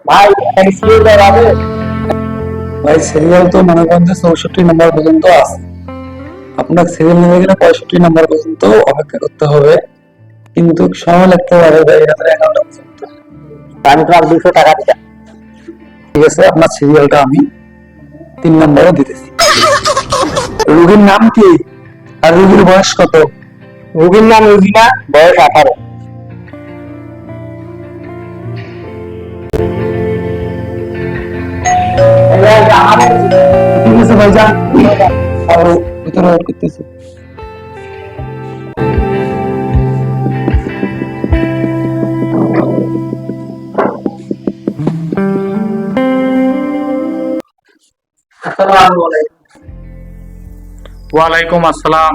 ভাই সিরিয়াল আছে ভাই, সিরিয়াল তো মনে করেন যে 64 নম্বর পর্যন্ত আছে। আপনার সিরিয়াল নিতে গেলে 65 নম্বর পর্যন্ত অপেক্ষা করতে হবে, কিন্তু সময় লাগতে পারে ভাই 11টা পর্যন্ত। আমি তো আর 200 টাকা দিতাম। ঠিক আছে, আপনার সিরিয়ালটা আমি 3 নম্বরে দিতেছি। রোগীর নাম কি আর রোগীর বয়স কত? রোগীর নাম রোজিনা, বয়স 18। ঠিক আছে ভাইজান, আরো ভিতরে ওয়েট করতেছি। আসসালামু আলাইকুম। ওয়ালাইকুম আসসালাম।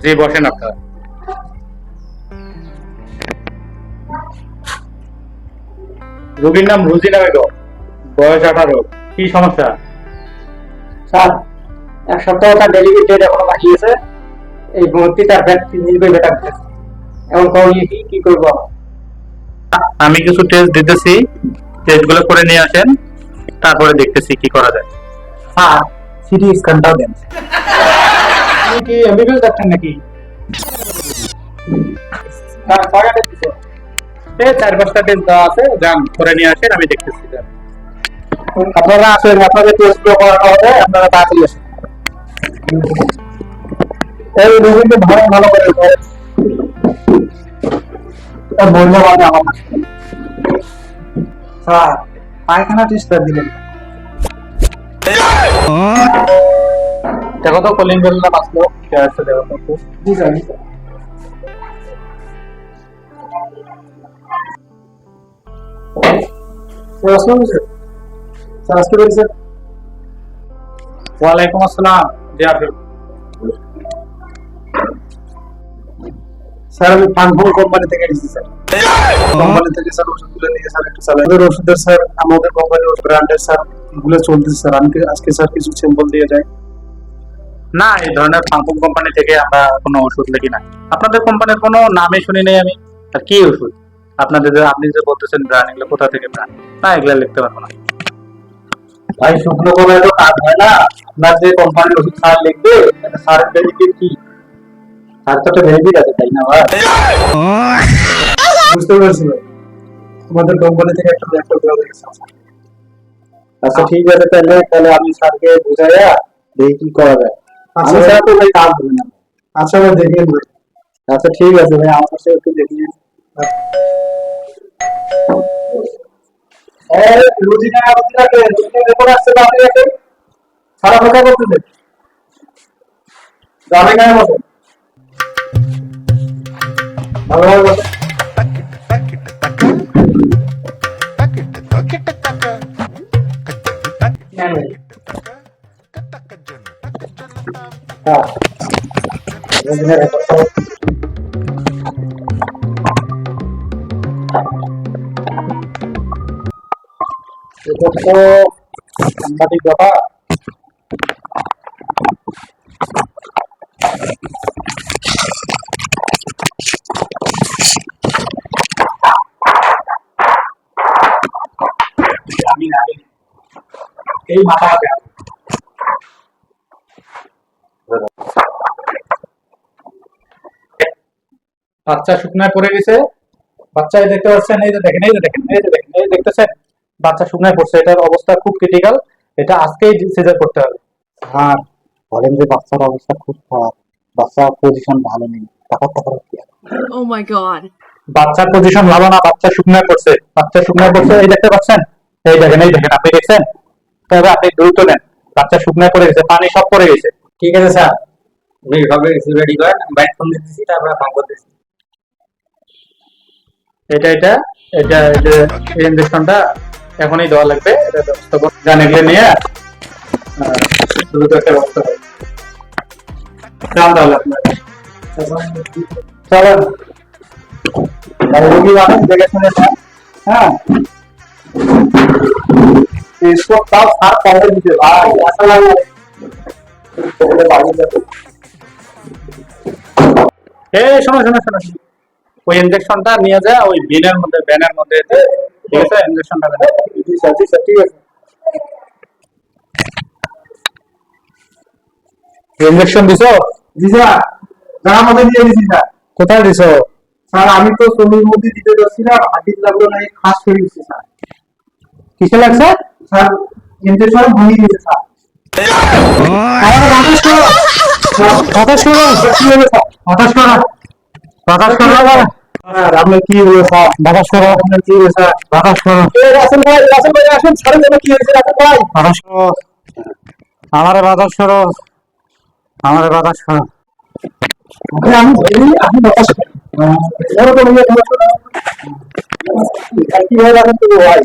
জি বসেন আপনার। রোগীর নাম রুজিনা বেগম, বয়স 18। কি সমস্যা? স্যার, এক সপ্তাহ তার ডেলিভারি ডেট এখনো বাকি আছে। এই মুহূর্তে তার ব্যক্তি নির্ভর বেটা করতেছে। এখন করণীয় কি করব? আমি কিছু টেস্ট দিতেছি, টেস্টগুলো করে নিয়ে আসেন, তারপরে দেখতেছি কি করা যায়। স্যার, সিটি স্ক্যানটাও দেন। আপনি কি এমবিবিএস ডাক্তার নাকি? স্যার, কয়টা দিতে? এই 4-5টা টেস্ট দেওয়া আছে, যান করে নিয়ে আসেন, আমি দেখতেছি। যান। আপনারা আসেন, আপনাদের টেস্টগুলো করানো হবে, আপনারা তাড়াতাড়ি আসেন। এই রোগীকে ভালো ভালো করে বললে মানে আমার স্যার, পায়খানা টেস্টটা দিলেন। দেখো তো কলিং বেলটা বাঁচলো, কে আছে দেখো তো। জি স্যার। ওয়ালাইকুম আসসালাম। জি আসুন। স্যার, আমি ফানফুল কোম্পানি থেকে এসেছি স্যার। কোম্পানি থেকে স্যার ওষুধগুলো নিয়ে স্যার একটু চালাই। আমাদের ওষুধের স্যার, আমাদের কোম্পানির ব্র্যান্ডের স্যার এগুলো চলতেছে স্যার। আমি আজকে স্যার কিছু স্যাম্পল দিয়ে যাই। না, এই ধরনের ফাঙ্কুম কোম্পানি থেকে আমরা কোনো ওষুধ লিখি না। আপনাদের কোম্পানির কোনো নামই শুনি নাই আমি। আর কি ওষুধ আপনাদের আপনি যে বলতেছেন ব্র্যান্ড, এগুলো কোথা থেকে ব্র্যান্ড? না, এগুলো লিখতে পারবো না। ভাই, শুকনো করে তো কাজ হয় না। আপনার যে কোম্পানির ওষুধ স্যার লিখবে, স্যারের বেনিফিট কি? স্যার তো একটা বেনিফিট আছে, তাই না ভাই? বুঝতে পেরেছি ভাই। আমাদের কোম্পানি থেকে একটা ল্যাপটপ দেওয়া হয়েছে। আচ্ছা ঠিক আছে, তাহলে তাহলে আমি স্যারকে বুঝাইয়া দেখি কি করা যায়। আমি স্যার তো ভাই কাজ হবে না। আচ্ছা ভাই, দেখে নেব। আচ্ছা ঠিক আছে ভাই, আমার কাছে একটু দেখিয়ে। রোজিনা রোজিনাকে রোজিনা রেকর্ড আসছে তো, আপনি দেখেন সারা কথা বলতেছে। যাবে কেন বসে? ভালোভাবে বসে। হ্যাঁ, রোজিনা রেকর্ড। এটা তো সাংঘাতিক ব্যাপার। আমি না, এই মাথা বাচ্চা শুকনায় পড়ে গেছে। বাচ্চা এই দেখতে পাচ্ছেন, এই যে দেখেন, এই যে দেখেন, এই যে দেখেন, এই দেখতেছেন, বাচ্চা শুকনায় পড়ছে। এটার অবস্থা খুব ক্রিটিক্যাল। এটা আজকেই সিজার করতে হবে। আর বলেন যে বাচ্চার অবস্থা খুব খারাপ, বাচ্চার পজিশন ভালো নেই, টাকার টাকা কি? Oh my god. বাচ্চার পজিশন ভালো না, বাচ্চা শুকনায় পড়ছে, বাচ্চা শুকনায় পড়ছে, এই দেখতে পাচ্ছেন, এই দেখেন, এই দেখেন, আপনি দেখছেন? তবে আপনি দ্রুত নেন, বাচ্চা শুকনায় পড়ে গেছে, পানি সব পড়ে গেছে। ঠিক আছে স্যার, আপনি সবে রেডি করেন, আমি বাইক ফোন দিতেছি, তারপরে ফোন করতেছি। এটা এটা এই যে এই ইঞ্জেকশনটা এখনই দেওয়া লাগবে, এটা ব্যবস্থা করে গান এগুলো নিয়ে দ্রুত একটা ব্যবস্থা করো। যান তাহলে আপনার চলেন, রোগী মানুষ দেখে শুনে নেন। হ্যাঁ, इसको तब साथ पहले दीजिए भाई, ऐसा लगा শোনো শোনো শোনো, ওই ইনজেকশনটা নিয়ে যায় ওই ব্যানের মধ্যে ঠিক আছে, ইনজেকশনটা দেন। জি স্যার, জি স্যার, ঠিক আছে। ইনজেকশন দিছো? জি স্যার, গায়ের মধ্যে দিয়ে দিছি স্যার। কোথায় দিছো? স্যার আমি তো শরীরের মধ্যে দিতে যাচ্ছিলাম, হাঁটির লাগলো না, খাস করে দিচ্ছি স্যার। কিসে লাগছে? স্যার ইনজেকশন ভুলিয়ে দিয়েছে স্যার। আমার বাতাস করো, বাতাস করো, কি হলো স্যার? বাতাস করো, বাতাস করো স্যার। আপনার কি হলো স্যার? বাতাস করো, আপনার কি হলো স্যার? বাতাস করো। রাসেল ভাই আসুন, স্যারের জন্য কি হয়েছে রাসেল ভাই? বাতাস করো, আমারে বাতাস করো, আমারে বাতাস করো। আমি আপনি বাতাস করো। কি হয়ে যাবেন তো ভাই?